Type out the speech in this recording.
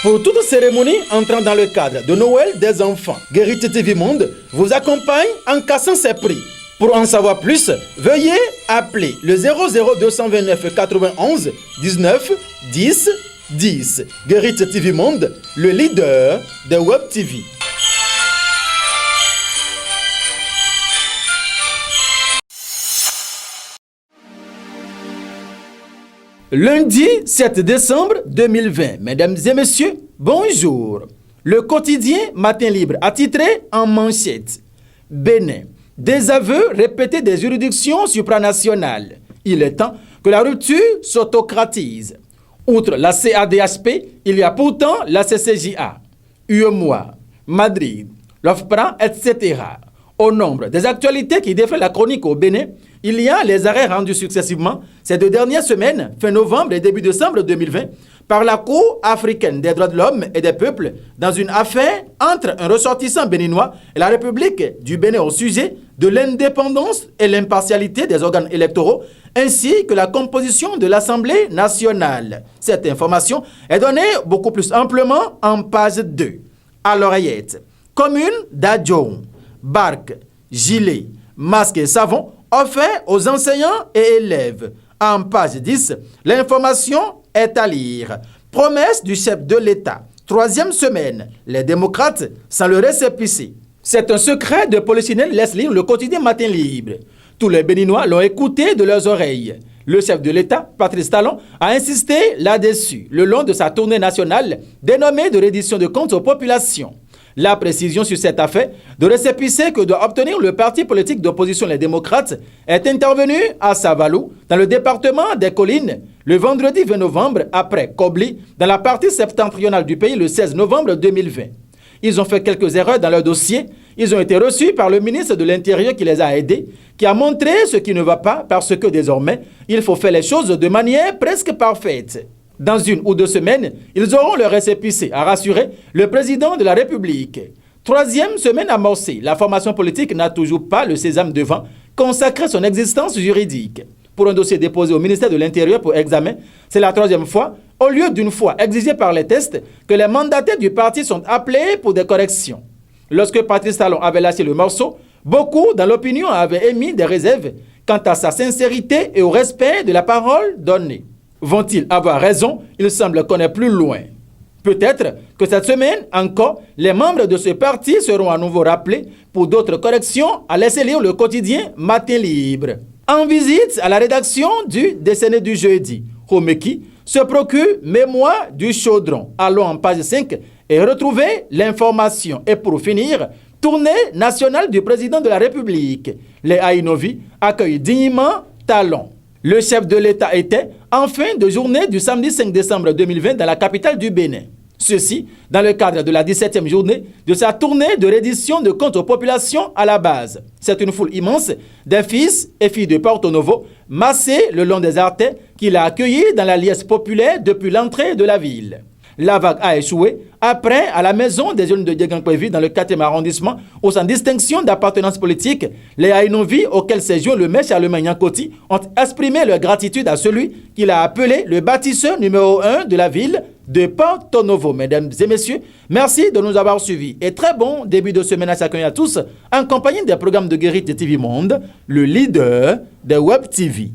Pour toute cérémonie entrant dans le cadre de Noël des enfants, Guérite TV Monde vous accompagne en cassant ses prix. Pour en savoir plus, veuillez appeler le 00229 91 19 10 10. Guérite TV Monde, le leader de Web TV. Lundi 7 décembre 2020, mesdames et messieurs, bonjour. Le quotidien Matin Libre a titré en manchette Bénin, désaveu répété des juridictions supranationales. Il est temps que la rupture s'autocratise. Outre la CADHP, il y a pourtant la CCJA, UEMOA, Madrid, l'OFPRA, etc. Au nombre des actualités qui défraient la chronique au Bénin, il y a les arrêts rendus successivement ces 2 dernières semaines, fin novembre et début décembre 2020, par la Cour africaine des droits de l'homme et des peuples dans une affaire entre un ressortissant béninois et la République du Bénin au sujet de l'indépendance et l'impartialité des organes électoraux ainsi que la composition de l'Assemblée nationale. Cette information est donnée beaucoup plus amplement en page 2. À l'oreillette, commune d'Adjoum, barque, gilet, masque et savon offert aux enseignants et élèves. En page 10, l'information est à lire. Promesse du chef de l'État. 3e semaine, les démocrates sans le récépissé. C'est un secret de Polichinelle laisse lire le quotidien Matin Libre. Tous les Béninois l'ont écouté de leurs oreilles. Le chef de l'État, Patrice Talon, a insisté là-dessus le long de sa tournée nationale dénommée de reddition de comptes aux populations. La précision sur cette affaire de récépissé que doit obtenir le parti politique d'opposition Les Démocrates est intervenue à Savalou, dans le département des Collines, le vendredi 20 novembre après Kobli, dans la partie septentrionale du pays le 16 novembre 2020. Ils ont fait quelques erreurs dans leur dossier. Ils ont été reçus par le ministre de l'Intérieur qui les a aidés, qui a montré ce qui ne va pas parce que désormais, il faut faire les choses de manière presque parfaite. Dans 1 ou 2 semaines, ils auront leur récépissé, a rassuré le président de la République. 3e semaine amorcée, la formation politique n'a toujours pas le sésame devant consacré son existence juridique. Pour un dossier déposé au ministère de l'Intérieur pour examen, c'est la 3e fois, au lieu d'une fois exigée par les tests, que les mandataires du parti sont appelés pour des corrections. Lorsque Patrice Talon avait lâché le morceau, beaucoup dans l'opinion avaient émis des réserves quant à sa sincérité et au respect de la parole donnée. Vont-ils avoir raison? Il semble qu'on est plus loin. Peut-être que cette semaine encore, les membres de ce parti seront à nouveau rappelés pour d'autres corrections à laisser lire le quotidien Matin Libre. En visite à la rédaction du décenné du jeudi, Homeki se procure Mémoire du chaudron. Allons en page 5 et retrouver l'information. Et pour finir, tournée nationale du président de la République. Les Haïnovi accueillent dignement Talon. Le chef de l'État était en fin de journée du samedi 5 décembre 2020 dans la capitale du Bénin. Ceci dans le cadre de la 17e journée de sa tournée de reddition de comptes aux populations à la base. C'est une foule immense des fils et filles de Porto Novo massés le long des artères qu'il a accueillis dans la liesse populaire depuis l'entrée de la ville. La vague a échoué après à la maison des jeunes de Diegang-Prévi dans le 4e arrondissement où sans distinction d'appartenance politique, les Haïnovi auxquels s'est joint le maire Charlemagne Yankoti ont exprimé leur gratitude à celui qu'il a appelé le bâtisseur numéro 1 de la ville de Porto Novo. Mesdames et messieurs, merci de nous avoir suivis et très bon début de semaine à chacun et à tous en compagnie des programmes de Guérite TV Monde, le leader de Web TV.